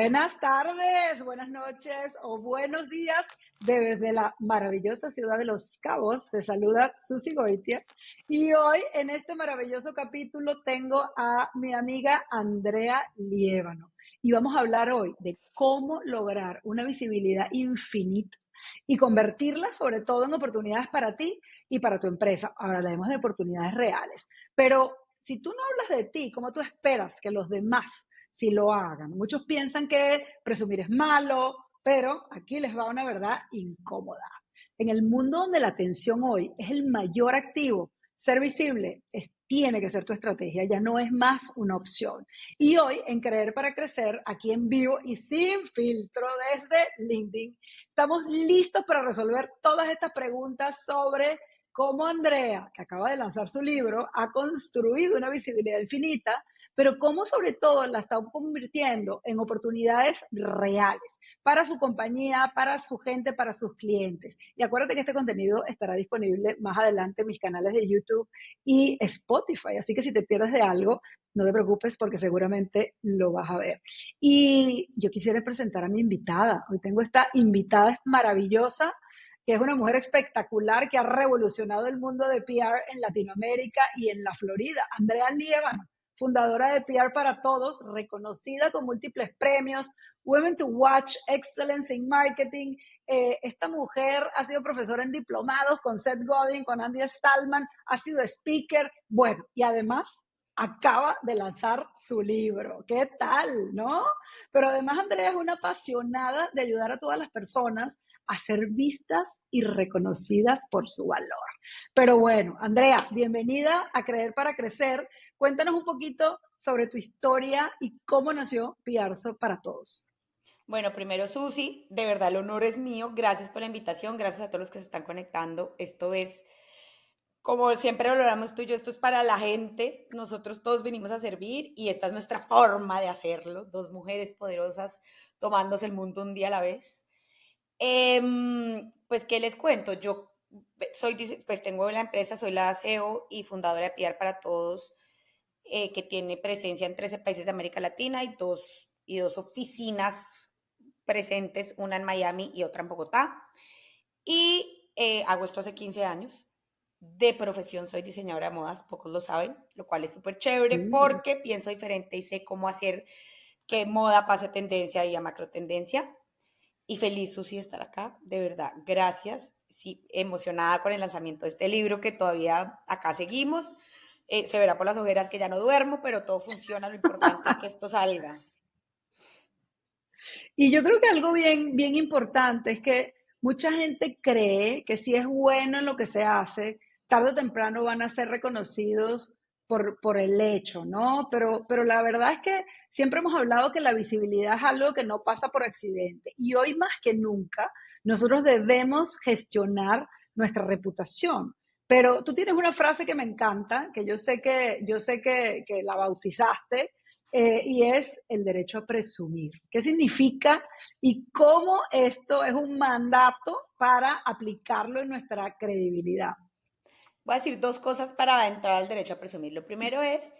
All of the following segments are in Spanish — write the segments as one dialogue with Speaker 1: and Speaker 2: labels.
Speaker 1: Buenas tardes, buenas noches o buenos días desde la maravillosa ciudad de Los Cabos. Se saluda Susi Goitia y hoy en este maravilloso capítulo tengo a mi amiga Andrea Liévano y vamos a hablar hoy de cómo lograr una visibilidad infinita y convertirla sobre todo en oportunidades para ti y para tu empresa. Ahora hablaremos de oportunidades reales, pero si tú no hablas de ti, ¿cómo tú esperas que los demás si lo hagan? Muchos piensan que presumir es malo, pero aquí les va una verdad incómoda. En el mundo donde la atención hoy es el mayor activo, ser visible tiene que ser tu estrategia, ya no es más una opción. Y hoy en Creer para Crecer, aquí en vivo y sin filtro desde LinkedIn, estamos listos para resolver todas estas preguntas sobre cómo Andrea, que acaba de lanzar su libro, ha construido una visibilidad infinita, pero cómo sobre todo la está convirtiendo en oportunidades reales para su compañía, para su gente, para sus clientes. Y acuérdate que este contenido estará disponible más adelante en mis canales de YouTube y Spotify, así que si te pierdes de algo, no te preocupes porque seguramente lo vas a ver. Y yo quisiera presentar a mi invitada. Hoy tengo esta invitada maravillosa, que es una mujer espectacular que ha revolucionado el mundo de PR en Latinoamérica y en la Florida, Andrea Liévano, fundadora de PR para Todos, reconocida con múltiples premios, Women to Watch, Excellence in Marketing. Esta mujer ha sido profesora en diplomados con Seth Godin, con Andy Stallman, ha sido speaker, bueno, y además acaba de lanzar su libro. ¿Qué tal, no? Pero además Andrea es una apasionada de ayudar a todas las personas a ser vistas y reconocidas por su valor. Pero bueno, Andrea, bienvenida a Creer para Crecer. Cuéntanos un poquito sobre tu historia y cómo nació Piarzo para Todos.
Speaker 2: Bueno, primero Susi, de verdad el honor es mío. Gracias por la invitación, gracias a todos los que se están conectando. Esto es, como siempre lo hablamos tú y yo, esto es para la gente. Nosotros todos venimos a servir y esta es nuestra forma de hacerlo. Dos mujeres poderosas tomándose el mundo un día a la vez. Pues, ¿qué les cuento? Yo pues tengo la empresa, soy la CEO y fundadora de PR para Todos, que tiene presencia en 13 países de América Latina y dos oficinas presentes, una en Miami y otra en Bogotá. Y hago esto hace 15 años. De profesión soy diseñadora de modas, pocos lo saben, lo cual es súper chévere
Speaker 1: Mm.
Speaker 2: porque pienso diferente y sé cómo hacer que moda pase tendencia y a macro tendencia. Y feliz, Susi, de estar acá, de verdad, gracias. Sí, emocionada con el lanzamiento de este libro que todavía acá seguimos. Se verá por las ojeras que ya no duermo, pero todo funciona, lo importante es que esto salga.
Speaker 1: Y yo creo que algo bien, bien importante es que mucha gente cree que si es bueno en lo que se hace, tarde o temprano van a ser reconocidos por el hecho, ¿no? Pero la verdad es que siempre hemos hablado que la visibilidad es algo que no pasa por accidente. Y hoy más que nunca, nosotros debemos gestionar nuestra reputación. Pero tú tienes una frase que me encanta, que yo sé que la bautizaste, y es el derecho a presumir. ¿Qué significa y cómo esto es un mandato para aplicarlo en nuestra credibilidad?
Speaker 2: Voy a decir dos cosas para entrar al derecho a presumir. Lo primero es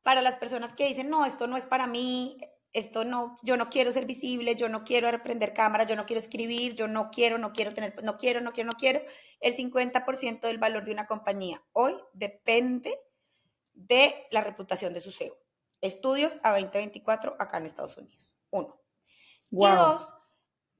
Speaker 2: para las personas que dicen, no, esto no es para mí, esto no, yo no quiero ser visible, yo no quiero prender cámara, yo no quiero escribir, yo no quiero tener, no quiero. El 50% del valor de una compañía hoy depende de la reputación de su CEO. Estudios a 2024 acá en Estados Unidos. Uno. Y
Speaker 1: Wow.
Speaker 2: dos,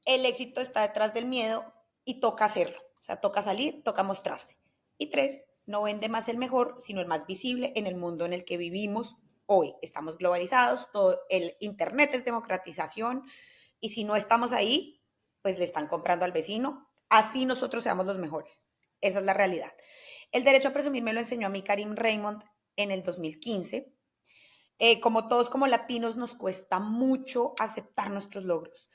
Speaker 2: el éxito está detrás del miedo y toca hacerlo. O sea, toca salir, toca mostrarse. Y tres, no vende más el mejor, sino el más visible en el mundo en el que vivimos hoy. Estamos globalizados, todo el Internet es democratización y si no estamos ahí, pues le están comprando al vecino. Así nosotros seamos los mejores. Esa es la realidad. El derecho a presumir me lo enseñó a mí Karim Raymond en el 2015. Como todos como latinos nos cuesta mucho aceptar nuestros logros.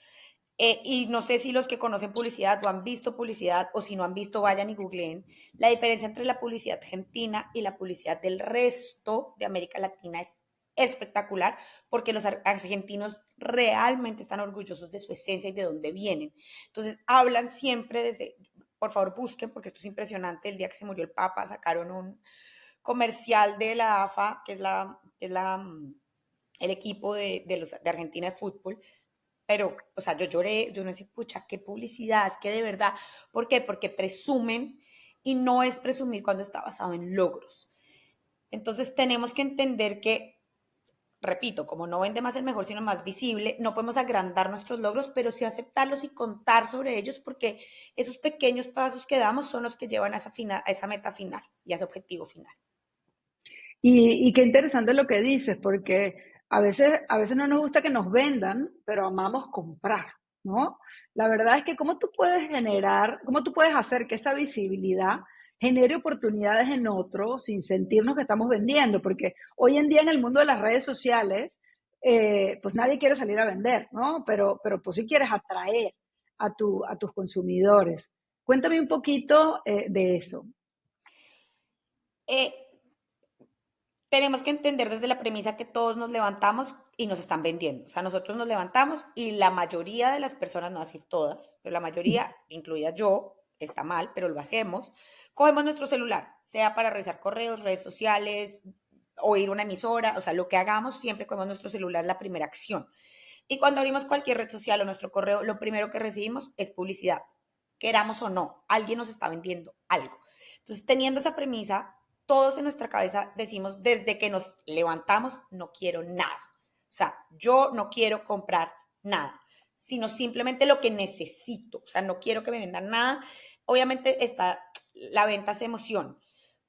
Speaker 2: Y no sé si los que conocen publicidad o han visto publicidad o si no han visto vayan y googleen. La diferencia entre la publicidad argentina y la publicidad del resto de América Latina es espectacular porque los argentinos realmente están orgullosos de su esencia y de dónde vienen. Entonces hablan siempre desde, por favor busquen porque esto es impresionante, el día que se murió el Papa sacaron un comercial de la AFA, que es el equipo de Argentina de fútbol, pero, o sea, yo lloré, yo no sé, pucha, qué publicidad, es que de verdad, ¿por qué? Porque presumen y no es presumir cuando está basado en logros. Entonces tenemos que entender que, repito, como no vende más el mejor, sino más visible, no podemos agrandar nuestros logros, pero sí aceptarlos y contar sobre ellos porque esos pequeños pasos que damos son los que llevan a a esa meta final y a ese objetivo final.
Speaker 1: Y qué interesante lo que dices, porque a veces no nos gusta que nos vendan, pero amamos comprar, ¿no? La verdad es que cómo tú puedes generar, cómo tú puedes hacer que esa visibilidad genere oportunidades en otros sin sentirnos que estamos vendiendo, porque hoy en día en el mundo de las redes sociales, pues nadie quiere salir a vender, ¿no? Pero pues sí quieres atraer a tus consumidores. Cuéntame un poquito de eso.
Speaker 2: Eh, Tenemos que entender desde la premisa que todos nos levantamos y nos están vendiendo. O sea, nosotros nos levantamos y la mayoría de las personas, no así todas, pero la mayoría, incluida yo, está mal, pero lo hacemos, cogemos nuestro celular, sea para revisar correos, redes sociales, oír una emisora, o sea, lo que hagamos, siempre cogemos nuestro celular, la primera acción. Y cuando abrimos cualquier red social o nuestro correo, lo primero que recibimos es publicidad, queramos o no, alguien nos está vendiendo algo. Entonces, teniendo esa premisa, todos en nuestra cabeza decimos desde que nos levantamos, no quiero nada. O sea, yo no quiero comprar nada, sino simplemente lo que necesito. O sea, no quiero que me vendan nada. Obviamente está, la venta es emoción,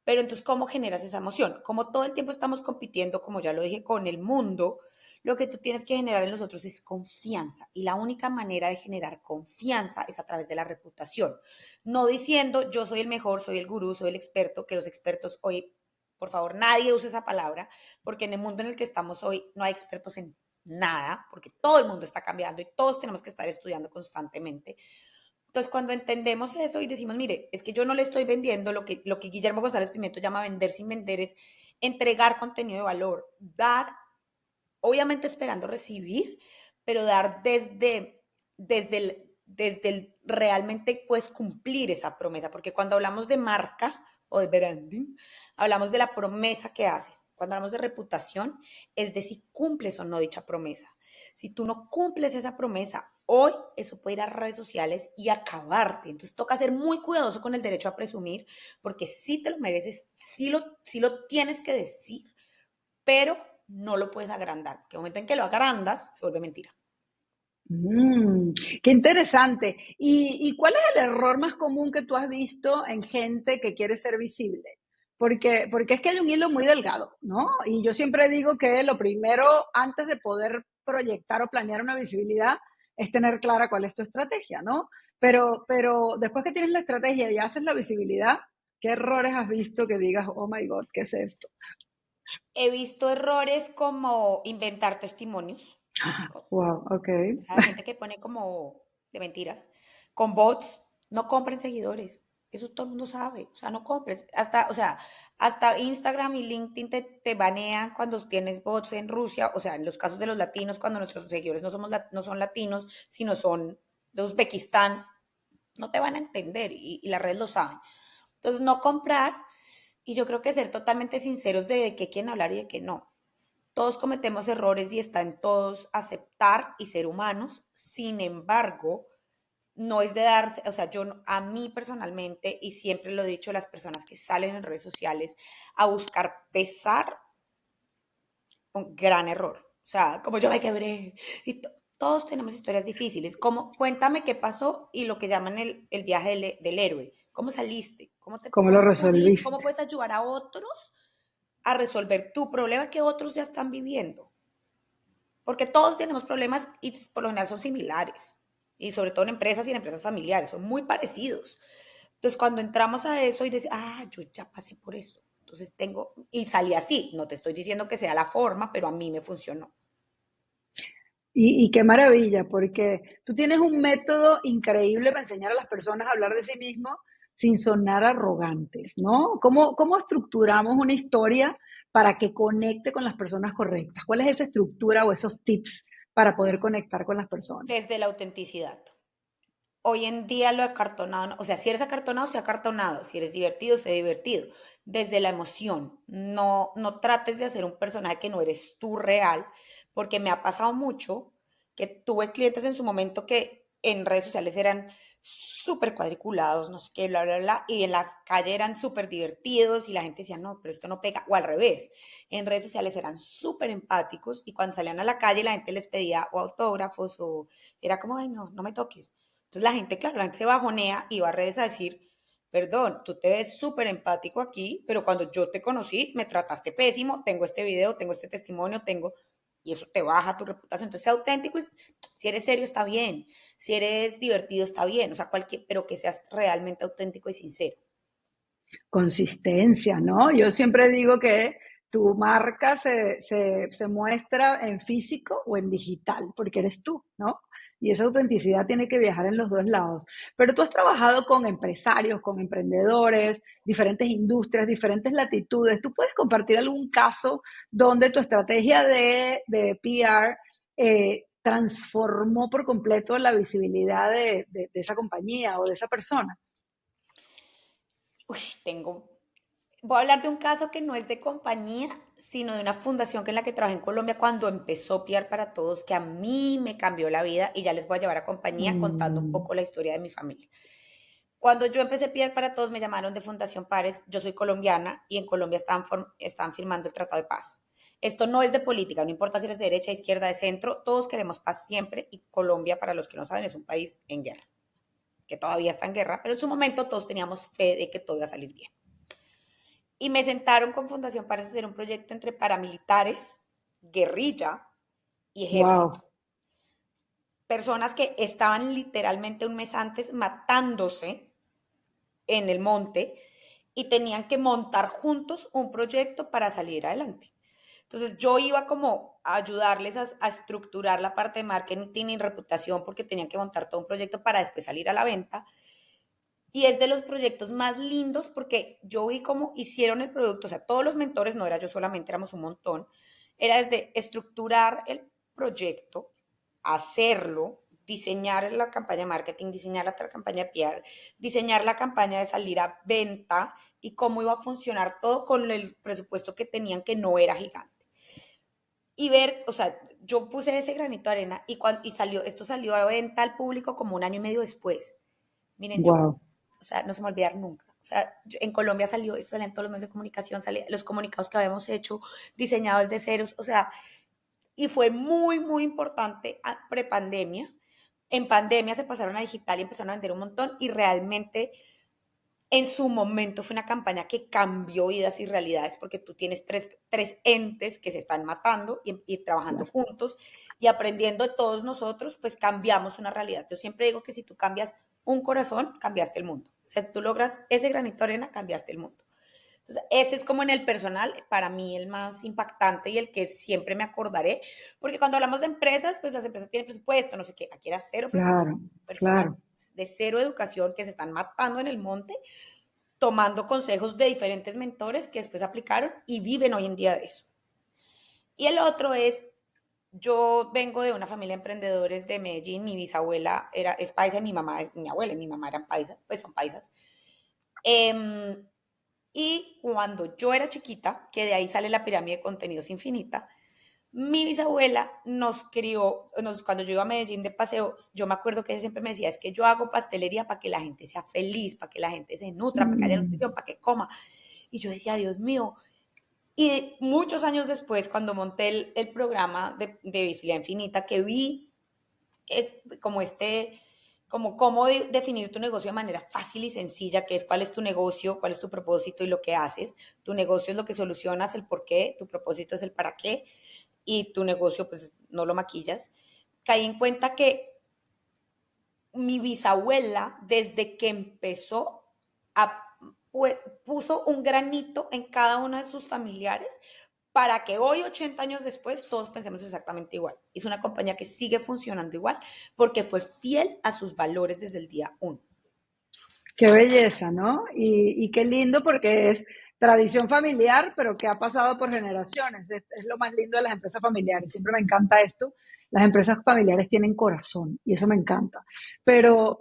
Speaker 2: pero entonces, ¿cómo generas esa emoción? Como todo el tiempo estamos compitiendo, como ya lo dije, con el mundo, lo que tú tienes que generar en los otros es confianza. Y la única manera de generar confianza es a través de la reputación. No diciendo yo soy el mejor, soy el gurú, soy el experto, que los expertos hoy, por favor, nadie use esa palabra, porque en el mundo en el que estamos hoy no hay expertos en nada, porque todo el mundo está cambiando y todos tenemos que estar estudiando constantemente. Entonces, cuando entendemos eso y decimos, mire, es que yo no le estoy vendiendo, lo que Guillermo González Pimiento llama vender sin vender es entregar contenido de valor, dar, obviamente esperando recibir, pero dar desde el realmente puedes cumplir esa promesa, porque cuando hablamos de marca o de branding, hablamos de la promesa que haces. Cuando hablamos de reputación, es de si cumples o no dicha promesa. Si tú no cumples esa promesa, hoy eso puede ir a redes sociales y acabarte. Entonces toca ser muy cuidadoso con el derecho a presumir, porque sí te lo mereces, sí lo tienes que decir, pero no lo puedes agrandar, porque el momento en que lo agrandas, se vuelve mentira.
Speaker 1: Mm, qué interesante. Y cuál es el error más común que tú has visto en gente que quiere ser visible? Porque es que hay un hilo muy delgado, ¿no? Y yo siempre digo que lo primero, antes de poder proyectar o planear una visibilidad, es tener clara cuál es tu estrategia, ¿no? Pero después que tienes la estrategia y haces la visibilidad, ¿qué errores has visto que digas, oh my God, ¿qué es esto?
Speaker 2: He visto errores como inventar testimonios,
Speaker 1: Wow, ok.
Speaker 2: o sea, gente que pone como de mentiras, con bots, no compren seguidores. Eso todo el mundo sabe, o sea, no compres. Hasta, o sea, hasta Instagram y LinkedIn te banean cuando tienes bots en Rusia, o sea, en los casos de los latinos, cuando nuestros seguidores no son latinos, sino son de Uzbekistán, no te van a entender y las redes lo saben. Entonces, no comprar y yo creo que ser totalmente sinceros de qué quieren hablar y de qué no. Todos cometemos errores y está en todos aceptar y ser humanos. Sin embargo, no es de darse, o sea, a mí personalmente, y siempre lo he dicho, las personas que salen en redes sociales a buscar pesar, un gran error. O sea, como yo me quebré. Y todos tenemos historias difíciles. Como, cuéntame qué pasó y lo que llaman el viaje del héroe. ¿Cómo saliste?
Speaker 1: ¿Cómo lo
Speaker 2: Cómo
Speaker 1: resolviste?
Speaker 2: puedes ayudar a otros a resolver tu problema que otros ya están viviendo? Porque todos tenemos problemas y por lo general son similares. Y sobre todo en empresas y en empresas familiares, son muy parecidos. Entonces, cuando entramos a eso y decimos, ah, yo ya pasé por eso. Entonces tengo, y salí así. No te estoy diciendo que sea la forma, pero a mí me funcionó.
Speaker 1: Y qué maravilla, porque tú tienes un método increíble para enseñar a las personas a hablar de sí mismos sin sonar arrogantes, ¿no? ¿Cómo estructuramos una historia para que conecte con las personas correctas? ¿Cuál es esa estructura o esos tips para poder conectar con las personas?
Speaker 2: Desde la autenticidad. Hoy en día lo acartonado, o sea, si eres acartonado, sea acartonado, si eres divertido, sé divertido, desde la emoción, no trates de hacer un personaje que no eres tú real, porque me ha pasado mucho que tuve clientes en su momento que en redes sociales eran súper cuadriculados, no sé qué, bla, bla, bla, y en la calle eran súper divertidos y la gente decía, no, pero esto no pega, o al revés, en redes sociales eran súper empáticos y cuando salían a la calle la gente les pedía o autógrafos o era como, ay, no, no me toques. Entonces la gente, claro, la gente se bajonea y va a redes a decir, perdón, tú te ves súper empático aquí, pero cuando yo te conocí me trataste pésimo, tengo este video, tengo este testimonio, tengo, y eso te baja tu reputación. Entonces, sé auténtico, y si eres serio está bien, si eres divertido está bien, o sea, cualquier, pero que seas realmente auténtico y sincero.
Speaker 1: Consistencia, ¿no? Yo siempre digo que tu marca se muestra en físico o en digital, porque eres tú, ¿no? Y esa autenticidad tiene que viajar en los dos lados. Pero tú has trabajado con empresarios, con emprendedores, diferentes industrias, diferentes latitudes. ¿Tú puedes compartir algún caso donde tu estrategia de PR transformó por completo la visibilidad de esa compañía o de esa persona?
Speaker 2: Uy, voy a hablar de un caso que no es de compañía, sino de una fundación que en la que trabajé en Colombia cuando empezó PR para Todos, que a mí me cambió la vida y ya les voy a llevar a compañía contando un
Speaker 1: Mm,
Speaker 2: poco la historia de mi familia. Cuando yo empecé PR para Todos me llamaron de Fundación Pares, yo soy colombiana y en Colombia estaban firmando el Tratado de Paz. Esto no es de política, no importa si eres de derecha, izquierda, de centro, todos queremos paz siempre y Colombia, para los que no saben, es un país en guerra, que todavía está en guerra, pero en su momento todos teníamos fe de que todo iba a salir bien. Y me sentaron con Fundación Pares a hacer un proyecto entre paramilitares, guerrilla y
Speaker 1: wow.
Speaker 2: ejército. Personas que estaban literalmente un mes antes matándose en el monte y tenían que montar juntos un proyecto para salir adelante. Entonces yo iba como a ayudarles a estructurar la parte de marketing y reputación porque tenían que montar todo un proyecto para después salir a la venta. Y es de los proyectos más lindos porque yo vi cómo hicieron el producto, o sea, todos los mentores, no era yo solamente, éramos un montón, era desde estructurar el proyecto, hacerlo, diseñar la campaña de marketing, diseñar la campaña de PR, diseñar la campaña de salir a venta y cómo iba a funcionar todo con el presupuesto que tenían que no era gigante. Y ver, o sea, yo puse ese granito de arena y salió, esto salió a venta al público como un año y medio después. Miren, yo,
Speaker 1: Wow.
Speaker 2: o sea, no se me va a olvidar nunca. O sea, en Colombia salió, esto salía en todos los medios de comunicación, salía los comunicados que habíamos hecho, diseñados de ceros, o sea, y fue muy, muy importante prepandemia. En pandemia se pasaron a digital y empezaron a vender un montón y realmente en su momento fue una campaña que cambió vidas y realidades porque tú tienes tres entes que se están matando y trabajando
Speaker 1: Claro.
Speaker 2: juntos y aprendiendo de todos nosotros, pues cambiamos una realidad. Yo siempre digo que si tú cambias un corazón, cambiaste el mundo. O sea, tú logras ese granito de arena, cambiaste el mundo. Entonces, ese es como en el personal, para mí el más impactante y el que siempre me acordaré, porque cuando hablamos de empresas, pues las empresas tienen presupuesto, no sé qué, aquí era cero presupuesto,
Speaker 1: Claro,
Speaker 2: personas
Speaker 1: claro.
Speaker 2: de cero educación que se están matando en el monte, tomando consejos de diferentes mentores que después aplicaron y viven hoy en día de eso. Y el otro es, yo vengo de una familia de emprendedores de Medellín, mi bisabuela es paisa y mi mamá es mi abuela y mi mamá eran paisas, pues son paisas. Eh, y cuando yo era chiquita, que de ahí sale la pirámide de contenidos infinita, mi bisabuela nos crió, cuando yo iba a Medellín de paseo, yo me acuerdo que ella siempre me decía, es que yo hago pastelería para que la gente sea feliz, para que la gente se nutra, para que haya
Speaker 1: Mm,
Speaker 2: nutrición, para que coma. Y yo decía, Dios mío. Y muchos años después, cuando monté el programa de Visibilidad Infinita, que vi es como como cómo definir tu negocio de manera fácil y sencilla, que es cuál es tu negocio, cuál es tu propósito y lo que haces. Tu negocio es lo que solucionas, el por qué, tu propósito es el para qué y tu negocio pues no lo maquillas. Caí en cuenta que mi bisabuela, desde que empezó, a, puso un granito en cada uno de sus familiares para que hoy, 80 años después, todos pensemos exactamente igual. Es una compañía que sigue funcionando igual porque fue fiel a sus valores desde el día uno.
Speaker 1: qué belleza, ¿no? Y qué lindo porque es tradición familiar, pero que ha pasado por generaciones. Es lo más lindo de las empresas familiares. Siempre me encanta esto. Las empresas familiares tienen corazón y eso me encanta. Pero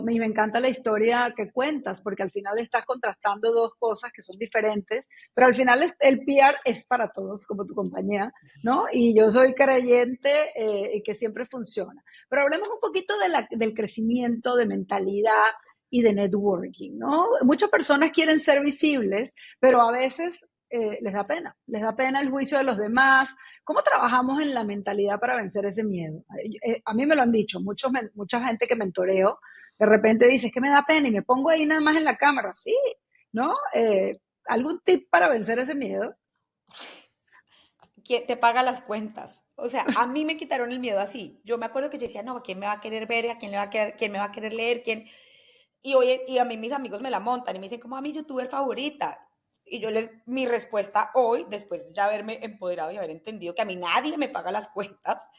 Speaker 1: me encanta la historia que cuentas, porque al final estás contrastando dos cosas que son diferentes, pero al final el PR es para todos, como tu compañía, ¿no? Y yo soy creyente y que siempre funciona. Pero hablemos un poquito del crecimiento, de mentalidad y de networking, ¿no? Muchas personas quieren ser visibles, pero a veces les da pena el juicio de los demás. ¿Cómo trabajamos en la mentalidad para vencer ese miedo? A mí me lo han dicho, mucha gente que mentoreo, de repente dice, es que me da pena y me pongo ahí nada más en la cámara. Sí, ¿no? ¿Algún tip para vencer ese miedo?
Speaker 2: ¿Quién te paga las cuentas? O sea, a mí me quitaron el miedo así. Yo me acuerdo que yo decía, no, ¿quién me va a querer ver? ¿A quién le va a querer, quién me va a querer leer? ¿Quién? Y, hoy, y a mí mis amigos me la montan y me dicen, como a mi youtuber favorita. Y yo les, mi respuesta hoy, después de ya haberme empoderado y haber entendido que a mí nadie me paga las cuentas,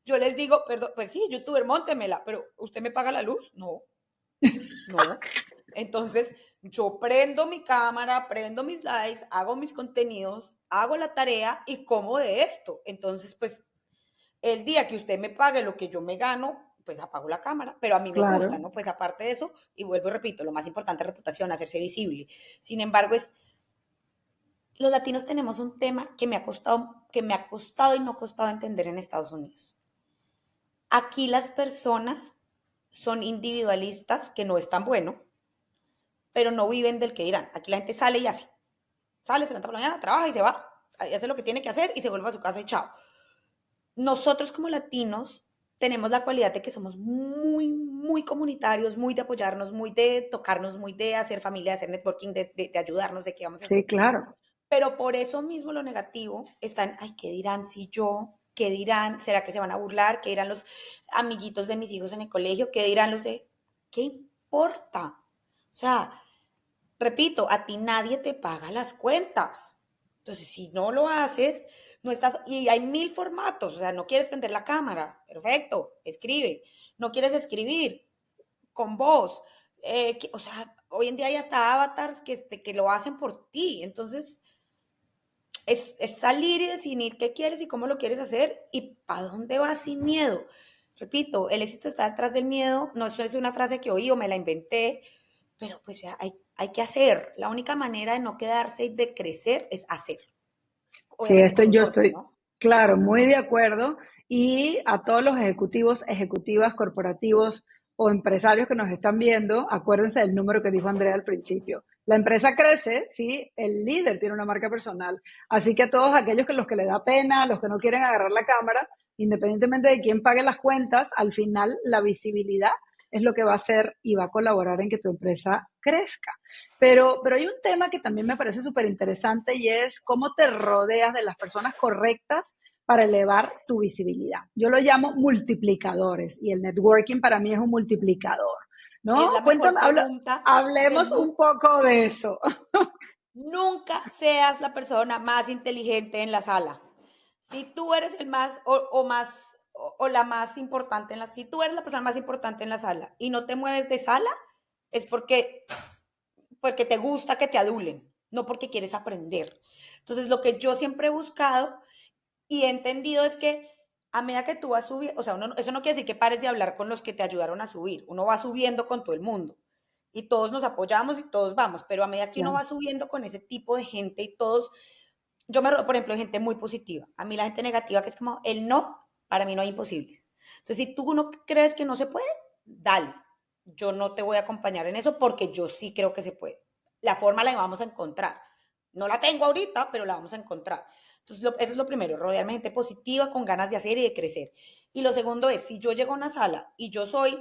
Speaker 2: yo les digo, perdón, pues sí, youtuber, móntemela, pero ¿usted me paga la luz? No, no. Entonces, yo prendo mi cámara, prendo mis lives, hago mis contenidos, hago la tarea y como de esto. Entonces, pues, el día que usted me pague lo que yo me gano, pues apago la cámara, pero a mí me gusta,
Speaker 1: Claro,
Speaker 2: ¿no? Pues aparte de eso, y vuelvo y repito, lo más importante es reputación, hacerse visible. Sin embargo, es, los latinos tenemos un tema que me ha costado y no ha costado entender en Estados Unidos. Aquí las personas son individualistas, que no es tan bueno, pero no viven del que dirán. Aquí la gente sale y hace. Sale, se levanta por la mañana, trabaja y se va. Y hace lo que tiene que hacer y se vuelve a su casa y chao. Nosotros como latinos tenemos la cualidad de que somos muy comunitarios, muy de apoyarnos, muy de tocarnos, muy de hacer familia, de hacer networking, de ayudarnos, de qué vamos a
Speaker 1: sí,
Speaker 2: hacer.
Speaker 1: claro.
Speaker 2: Pero por eso mismo lo negativo está en, ay, ¿qué dirán si yo? ¿Qué dirán? ¿Será que se van a burlar? ¿Qué dirán los amiguitos de mis hijos en el colegio? ¿Qué dirán los de...? ¿Qué importa? O sea, repito, a ti nadie te paga las cuentas. Entonces, si no lo haces, no estás, y hay mil formatos, o sea, no quieres prender la cámara, perfecto, escribe, no quieres escribir con voz, o sea, hoy en día hay hasta avatars que lo hacen por ti, entonces es salir y definir qué quieres y cómo lo quieres hacer y para dónde vas sin miedo. Repito, el éxito está detrás del miedo, no es una frase que oí o me la inventé, pero pues ya hay que hacer. La única manera de no quedarse y de crecer es hacer.
Speaker 1: Sí,
Speaker 2: Obviamente con un
Speaker 1: yo
Speaker 2: norte,
Speaker 1: estoy,
Speaker 2: ¿no?
Speaker 1: claro, muy de acuerdo. Y a todos los ejecutivos, ejecutivas, corporativos o empresarios que nos están viendo, acuérdense del número que dijo Andrea al principio. La empresa crece, sí, el líder tiene una marca personal. Así que a todos aquellos que los que le da pena, los que no quieren agarrar la cámara, independientemente de quién pague las cuentas, al final la visibilidad es lo que va a hacer y va a colaborar en que tu empresa crezca. Pero hay un tema que también me parece súper interesante y es cómo te rodeas de las personas correctas para elevar tu visibilidad. Yo lo llamo multiplicadores y el networking para mí es un multiplicador, ¿no?
Speaker 2: Es la mejor
Speaker 1: Cuéntame,
Speaker 2: pregunta del
Speaker 1: hablemos un
Speaker 2: mundo.
Speaker 1: poco de eso.
Speaker 2: Nunca seas la persona más inteligente en la sala. Si tú eres el más o más o la más importante en la, si tú eres la persona más importante en la sala y no te mueves de sala, es porque te gusta que te adulen, no porque quieres aprender. Entonces, lo que yo siempre he buscado y he entendido es que a medida que tú vas subiendo, o sea, eso no quiere decir que pares de hablar con los que te ayudaron a subir, uno va subiendo con todo el mundo y todos nos apoyamos y todos vamos, pero a medida que uno
Speaker 1: Claro.
Speaker 2: va subiendo con ese tipo de gente y todos, por ejemplo, de gente muy positiva, a mí la gente negativa que es como el no, para mí no hay imposibles. Entonces, si tú no crees que no se puede, dale, yo no te voy a acompañar en eso porque yo sí creo que se puede. La forma la vamos a encontrar. No la tengo ahorita, pero la vamos a encontrar. Entonces, eso es lo primero, rodearme de gente positiva, con ganas de hacer y de crecer. Y lo segundo es, si yo llego a una sala y yo soy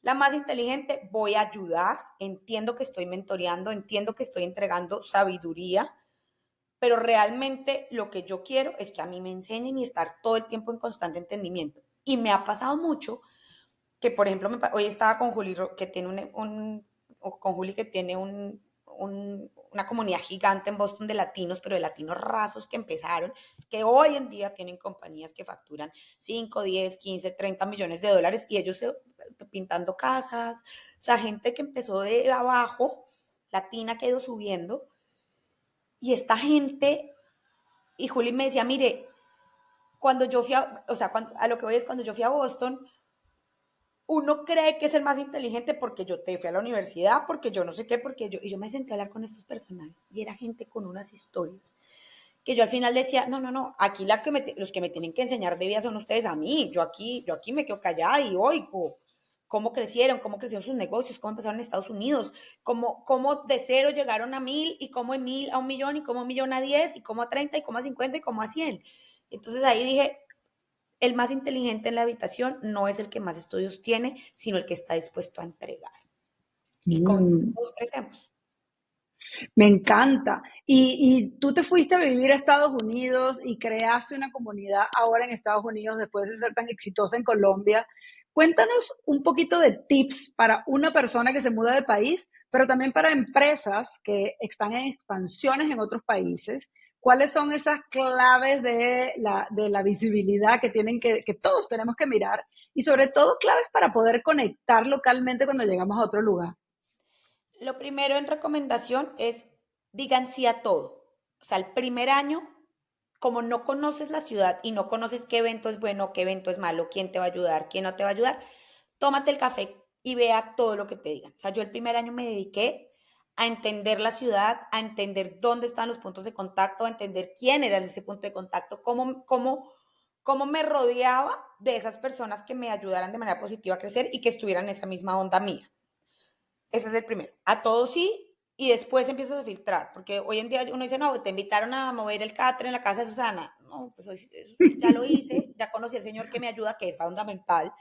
Speaker 2: la más inteligente, voy a ayudar, entiendo que estoy mentoreando, entiendo que estoy entregando sabiduría, pero realmente lo que yo quiero es que a mí me enseñen y estar todo el tiempo en constante entendimiento. Y me ha pasado mucho que, por ejemplo, hoy estaba con Juli, que tiene con Juli, que tiene una comunidad gigante en Boston de latinos, pero de latinos rasos que empezaron, que hoy en día tienen compañías que facturan 5, 10, 15, 30 millones de dólares y ellos pintando casas, o sea, gente que empezó de abajo, latina que ha ido subiendo, y esta gente, y Juli me decía, mire, cuando yo fui o sea, a lo que voy es cuando yo fui a Boston, uno cree que es el más inteligente porque yo te fui a la universidad, porque yo no sé qué, y yo me senté a hablar con estos personajes y era gente con unas historias que yo al final decía, no, no, no, aquí los que me tienen que enseñar de vida son ustedes a mí, yo aquí me quedo callada y oigo cómo crecieron sus negocios, cómo empezaron en Estados Unidos, cómo de cero llegaron a 1000 y cómo de 1000 a 1 millón y cómo 1 millón a 10 y cómo a 30 y cómo a 50 y cómo a 100. Entonces ahí dije, el más inteligente en la habitación no es el que más estudios tiene, sino el que está dispuesto a entregar. Y con
Speaker 1: Mm.
Speaker 2: todos crecemos.
Speaker 1: Me encanta. Y tú te fuiste a vivir a Estados Unidos y creaste una comunidad ahora en Estados Unidos después de ser tan exitosa en Colombia. Cuéntanos un poquito de tips para una persona que se muda de país, pero también para empresas que están en expansiones en otros países. ¿Cuáles son esas claves de la visibilidad que que todos tenemos que mirar? Y sobre todo claves para poder conectar localmente cuando llegamos a otro lugar.
Speaker 2: Lo primero en recomendación es digan sí a todo. O sea, el primer año, como no conoces la ciudad y no conoces qué evento es bueno, qué evento es malo, quién te va a ayudar, quién no te va a ayudar, tómate el café y vea todo lo que te digan. O sea, yo el primer año me dediqué a entender la ciudad, a entender dónde están los puntos de contacto, a entender quién era ese punto de contacto, cómo me rodeaba de esas personas que me ayudaran de manera positiva a crecer y que estuvieran en esa misma onda mía. Ese es el primero. A todos sí, y después empiezas a filtrar, porque hoy en día uno dice, no, te invitaron a mover el catre en la casa de Susana. No, pues hoy, ya lo hice, ya conocí al señor que me ayuda, que es fundamental,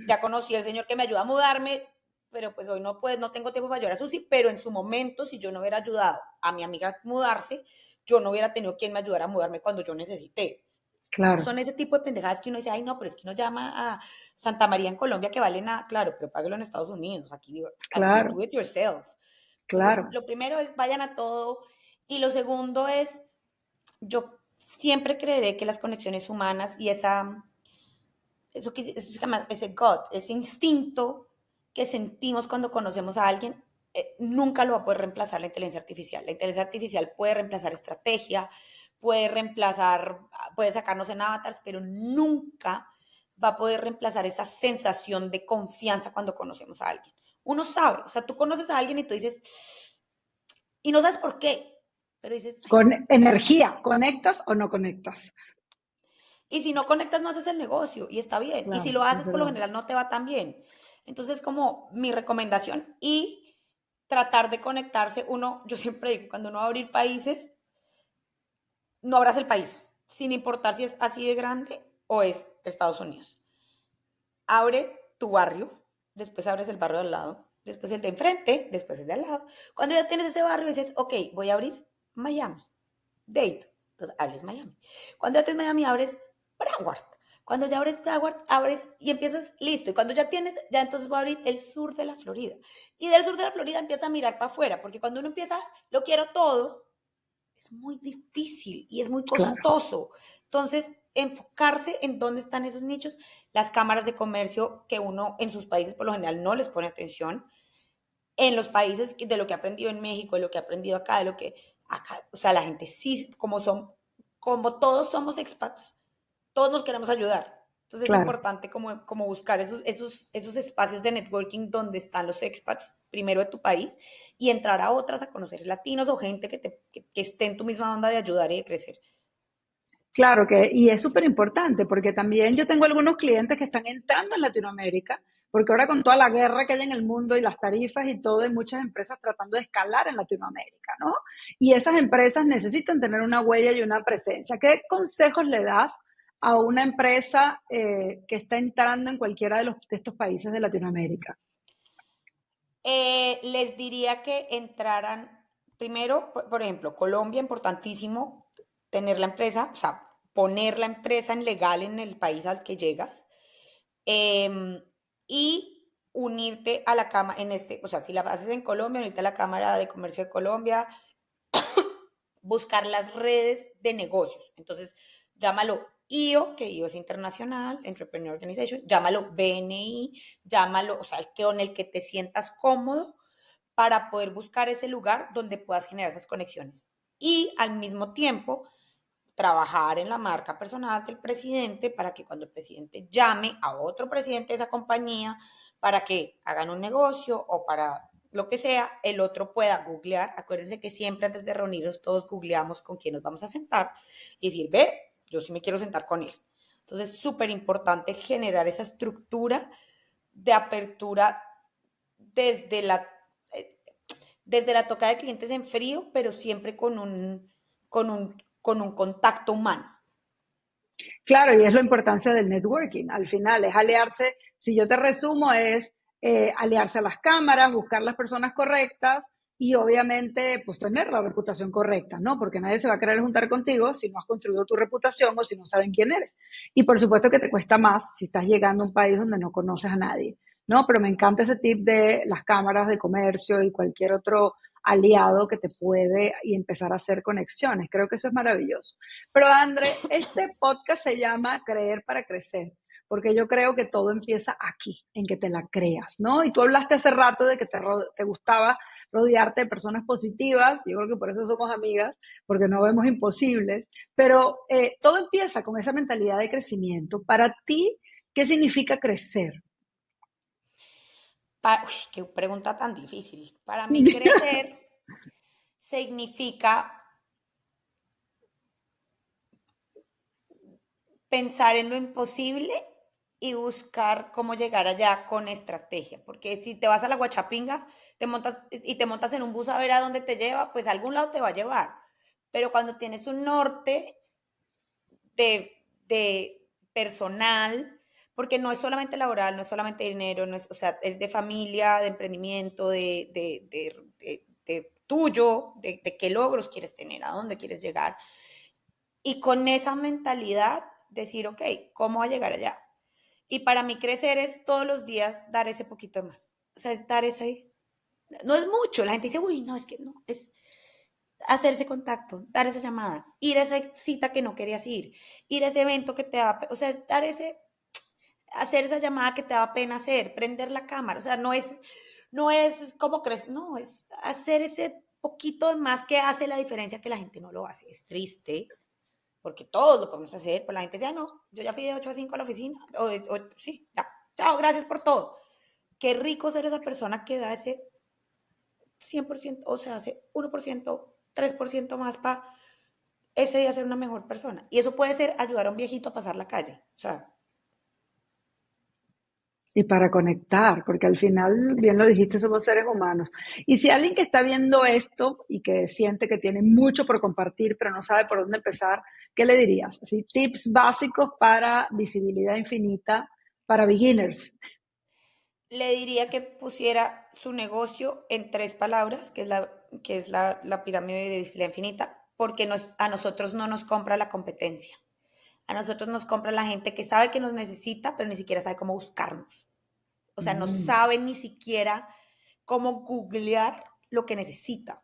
Speaker 2: ya conocí al señor que me ayuda a mudarme, pero pues hoy no, pues, no tengo tiempo para ayudar a Susi, pero en su momento, si yo no hubiera ayudado a mi amiga a mudarse, yo no hubiera tenido quien me ayudara a mudarme cuando yo necesité.
Speaker 1: Claro,
Speaker 2: Son ese tipo de pendejadas que uno dice, ay, no, pero es que uno llama a Santa María en Colombia que vale nada, claro, pero páguelo en Estados Unidos, aquí es
Speaker 1: claro,
Speaker 2: do it yourself. Entonces,
Speaker 1: claro.
Speaker 2: lo primero es vayan a todo y lo segundo es, yo siempre creeré que las conexiones humanas y eso se llama ese gut, ese instinto que sentimos cuando conocemos a alguien, nunca lo va a poder reemplazar la inteligencia artificial. La inteligencia artificial puede reemplazar estrategia, puede sacarnos en avatars, pero nunca va a poder reemplazar esa sensación de confianza cuando conocemos a alguien. Uno sabe, o sea, tú conoces a alguien y tú dices, y no sabes por qué, pero dices, ay,
Speaker 1: Con energía, ¿conectas o no conectas?
Speaker 2: y si no conectas, no haces el negocio y está bien. Y si
Speaker 1: Claro,
Speaker 2: lo
Speaker 1: es
Speaker 2: haces, por lo
Speaker 1: verdad.
Speaker 2: general no te va tan bien. Entonces, como mi recomendación y tratar de conectarse, yo siempre digo, cuando uno va a abrir países, no abras el país, sin importar si es así de grande o es Estados Unidos. Abre tu barrio, después abres el barrio de al lado, después el de enfrente, después el de al lado. Cuando ya tienes ese barrio, dices, ok, voy a abrir Miami, Dade. Entonces, abres Miami. Cuando ya tienes Miami, abres Broward. Cuando ya abres Broward, abres y empiezas, listo. Y cuando ya tienes, ya entonces voy a abrir el sur de la Florida. Y del sur de la Florida empieza a mirar para afuera, porque cuando uno empieza, lo quiero todo, es muy difícil y es muy
Speaker 1: Claro,
Speaker 2: costoso. Entonces, enfocarse en dónde están esos nichos, las cámaras de comercio que uno en sus países por lo general no les pone atención, en los países de lo que he aprendido en México, de lo que he aprendido acá, de lo que acá, o sea, la gente sí, como todos somos expats, todos nos queremos ayudar. Entonces es
Speaker 1: claro.
Speaker 2: importante como buscar esos espacios de networking donde están los expats, primero de tu país, y entrar a otras a conocer latinos o gente que esté en tu misma onda de ayudar y de crecer.
Speaker 1: Claro que, y es súper importante porque también yo tengo algunos clientes que están entrando en Latinoamérica, porque ahora con toda la guerra que hay en el mundo y las tarifas y todo, hay muchas empresas tratando de escalar en Latinoamérica, ¿no? Y esas empresas necesitan tener una huella y una presencia. ¿Qué consejos le das a una empresa que está entrando en cualquiera de estos países de Latinoamérica?
Speaker 2: Les diría que entraran, primero, por ejemplo, Colombia, importantísimo tener la empresa, o sea, poner la empresa en legal en el país al que llegas eh, y unirte a la Cámara, o sea, si la haces en Colombia, unirte a la Cámara de Comercio de Colombia, buscar las redes de negocios. Entonces, llámalo IO, que IO es Internacional Entrepreneur Organization, llámalo BNI, llámalo, o sea, con el que te sientas cómodo para poder buscar ese lugar donde puedas generar esas conexiones. Y al mismo tiempo, trabajar en la marca personal del presidente para que cuando el presidente llame a otro presidente de esa compañía para que hagan un negocio o para lo que sea, el otro pueda googlear. Acuérdense que siempre antes de reunirnos todos googleamos con quién nos vamos a sentar y decir, ve, yo sí me quiero sentar con él. Entonces, súper importante generar esa estructura de apertura desde la, eh, desde la toca de clientes en frío, pero siempre con un contacto humano.
Speaker 1: Claro, y es la importancia del networking. Al final es aliarse, si yo te resumo, es aliarse a las cámaras, buscar las personas correctas y obviamente pues tener la reputación correcta, ¿no? Porque nadie se va a querer juntar contigo si no has construido tu reputación o si no saben quién eres. Y por supuesto que te cuesta más si estás llegando a un país donde no conoces a nadie, ¿no? Pero me encanta ese tip de las cámaras de comercio y cualquier otro aliado que te puede y empezar a hacer conexiones. Creo que eso es maravilloso. Pero André, este podcast se llama Creer para Crecer, porque yo creo que todo empieza aquí, en que te la creas, ¿no? Y tú hablaste hace rato de que te gustaba rodearte de personas positivas, yo creo que por eso somos amigas, porque no vemos imposibles, pero todo empieza con esa mentalidad de crecimiento. Para ti, ¿qué significa crecer?
Speaker 2: Uy, qué pregunta tan difícil. Para mí crecer significa pensar en lo imposible y buscar cómo llegar allá con estrategia. Porque si te vas a la Guachapinga te montas en un bus a ver a dónde te lleva, pues a algún lado te va a llevar. Pero cuando tienes un norte de personal, porque no es solamente laboral, no es solamente dinero, no es, o sea, es de familia, de emprendimiento, de tuyo, de qué logros quieres tener, a dónde quieres llegar. Y con esa mentalidad decir, ok, ¿cómo va a llegar allá? Y para mí crecer es todos los días dar ese poquito de más. O sea, es dar ese, no es mucho. La gente dice, uy, no, es que no, es hacer ese contacto, dar esa llamada, ir a esa cita que no querías ir a ese evento que te da, o sea, es dar ese, hacer esa llamada que te da pena hacer, prender la cámara. O sea, no es como crees, no, es hacer ese poquito de más que hace la diferencia que la gente no lo hace. Es triste, porque todos lo podemos hacer, pero la gente dice, ah, no, yo ya fui de 8 a 5 a la oficina, sí, ya, chao, gracias por todo. Qué rico ser esa persona que da ese 100%, o sea, hace 1%, 3% más para ese día ser una mejor persona. Y eso puede ser ayudar a un viejito a pasar la calle, o sea.
Speaker 1: Y para conectar, porque al final, bien lo dijiste, somos seres humanos. Y si alguien que está viendo esto y que siente que tiene mucho por compartir, pero no sabe por dónde empezar, ¿qué le dirías? Así, tips básicos para visibilidad infinita para beginners.
Speaker 2: Le diría que pusiera su negocio en 3 palabras, que es la pirámide de visibilidad infinita, porque a nosotros no nos compra la competencia. A nosotros nos compra la gente que sabe que nos necesita, pero ni siquiera sabe cómo buscarnos. O sea, no
Speaker 1: Mm,
Speaker 2: sabe ni siquiera cómo googlear lo que necesita.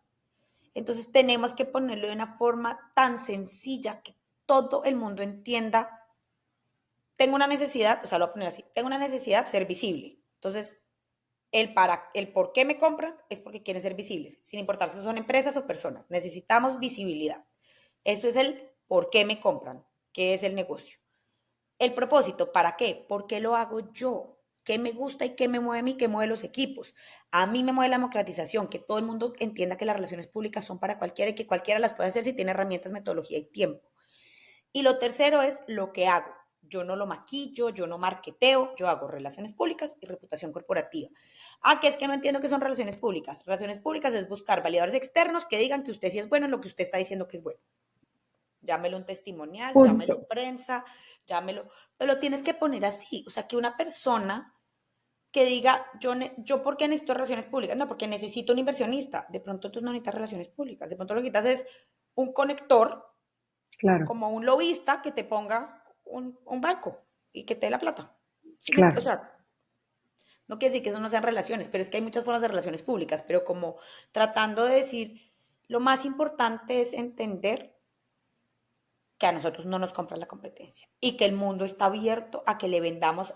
Speaker 2: Entonces tenemos que ponerlo de una forma tan sencilla que todo el mundo entienda. Tengo una necesidad, o sea, lo voy a poner así, tengo una necesidad de ser visible. Entonces, el por qué me compran es porque quieren ser visibles, sin importar si son empresas o personas. Necesitamos visibilidad. Eso es el por qué me compran, que es el negocio. El propósito, ¿para qué? ¿Por qué lo hago yo? ¿Qué me gusta y qué me mueve a mí? ¿Qué mueve los equipos? A mí me mueve la democratización, que todo el mundo entienda que las relaciones públicas son para cualquiera y que cualquiera las puede hacer si tiene herramientas, metodología y tiempo. Y lo tercero es lo que hago. Yo no lo maquillo, yo no marketeo, yo hago relaciones públicas y reputación corporativa. Ah, que es que no entiendo qué son relaciones públicas. Relaciones públicas es buscar validadores externos que digan que usted sí es bueno en lo que usted está diciendo que es bueno. Llámelo un testimonial,
Speaker 1: punto.
Speaker 2: llámelo prensa, llámelo, pero lo tienes que poner así, o sea, que una persona que diga, yo ¿por qué necesito relaciones públicas? No, porque necesito un inversionista. De pronto tú no necesitas relaciones públicas, de pronto lo que necesitas es un conector,
Speaker 1: Claro,
Speaker 2: como un lobista que te ponga un banco y que te dé la plata. ¿Sí o
Speaker 1: claro.
Speaker 2: sea, no quiere decir que eso no sean relaciones, pero es que hay muchas formas de relaciones públicas, pero como tratando de decir, lo más importante es entender que a nosotros no nos compra la competencia y que el mundo está abierto a que le vendamos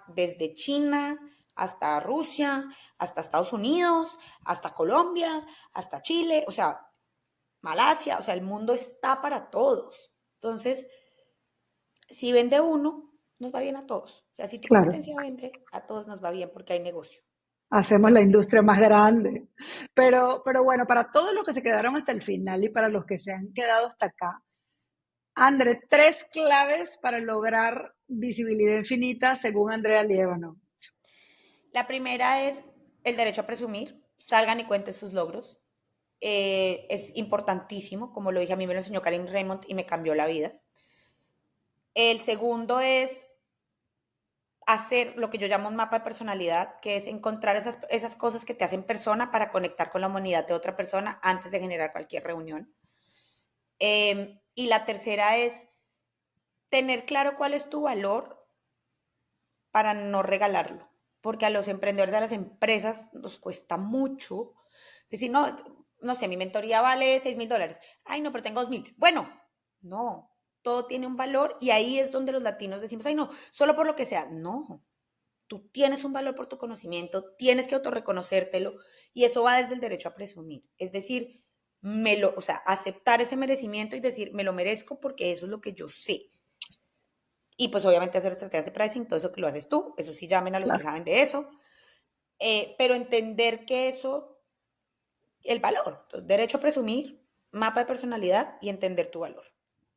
Speaker 2: desde China hasta Rusia, hasta Estados Unidos, hasta Colombia, hasta Chile, o sea, Malasia, o sea, el mundo está para todos. Entonces, si vende uno, nos va bien a todos. O sea, si tu
Speaker 1: Claro,
Speaker 2: competencia vende, a todos nos va bien porque hay negocio.
Speaker 1: hacemos la
Speaker 2: Entonces,
Speaker 1: industria más grande. Pero bueno, para todos los que se quedaron hasta el final y para los que se han quedado hasta acá, André, 3 claves para lograr visibilidad infinita según Andrea Liévano.
Speaker 2: la primera es el derecho a presumir. Salgan y cuenten sus logros. Es importantísimo, como lo dije, a mí me lo enseñó Karim Raymond y me cambió la vida. El segundo es hacer lo que yo llamo un mapa de personalidad, que es encontrar esas cosas que te hacen persona para conectar con la humanidad de otra persona antes de generar cualquier reunión. Y la tercera es tener claro cuál es tu valor para no regalarlo, porque a los emprendedores, a las empresas nos cuesta mucho decir, no, no sé, mi mentoría vale $6,000. Ay, no, pero tengo 2,000. Bueno, no, todo tiene un valor y ahí es donde los latinos decimos, ay, no, solo por lo que sea. No, tú tienes un valor por tu conocimiento, tienes que autorreconocértelo y eso va desde el derecho a presumir. Es decir, o sea, aceptar ese merecimiento y decir, me lo merezco porque eso es lo que yo sé. Y pues obviamente hacer estrategias de pricing, todo eso que lo haces tú, eso sí llamen a los que
Speaker 1: Claro.
Speaker 2: saben de eso, pero entender que eso, el valor, entonces, derecho a presumir, mapa de personalidad y entender tu valor.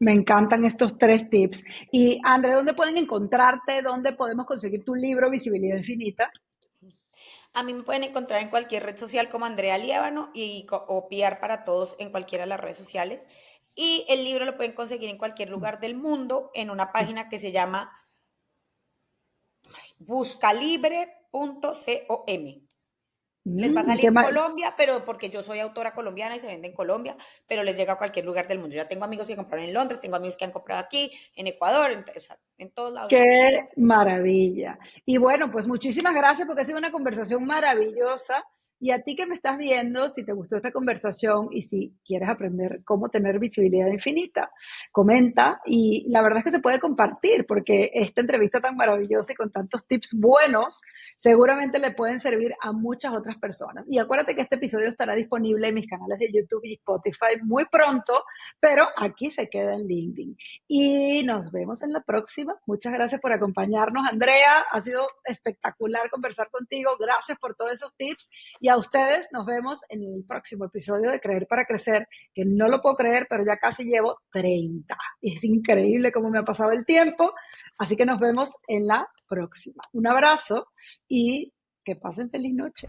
Speaker 1: Me encantan estos 3 tips. Y André, ¿dónde pueden encontrarte? ¿Dónde podemos conseguir tu libro Visibilidad Infinita?
Speaker 2: A mí me pueden encontrar en cualquier red social como Andrea Liévano y o PR para todos en cualquiera de las redes sociales. Y el libro lo pueden conseguir en cualquier lugar del mundo en una página que se llama buscalibre.com. Les va a salir
Speaker 1: ¿Qué más?
Speaker 2: Colombia, pero porque yo soy autora colombiana y se vende en Colombia, pero les llega a cualquier lugar del mundo. Yo ya tengo amigos que compraron en Londres, tengo amigos que han comprado aquí, en Ecuador, o sea, en todos lados del mundo.
Speaker 1: Qué maravilla. Y bueno, pues muchísimas gracias porque ha sido una conversación maravillosa. Y a ti que me estás viendo, si te gustó esta conversación y si quieres aprender cómo tener visibilidad infinita, comenta. Y la verdad es que se puede compartir porque esta entrevista tan maravillosa y con tantos tips buenos, seguramente le pueden servir a muchas otras personas. Y acuérdate que este episodio estará disponible en mis canales de YouTube y Spotify muy pronto, pero aquí se queda en LinkedIn. Y nos vemos en la próxima. Muchas gracias por acompañarnos, Andrea. Ha sido espectacular conversar contigo. Gracias por todos esos tips. Y a ustedes nos vemos en el próximo episodio de Creer para Crecer, que no lo puedo creer, pero ya casi llevo 30. Es increíble cómo me ha pasado el tiempo. Así que nos vemos en la próxima. Un abrazo y que pasen feliz noche.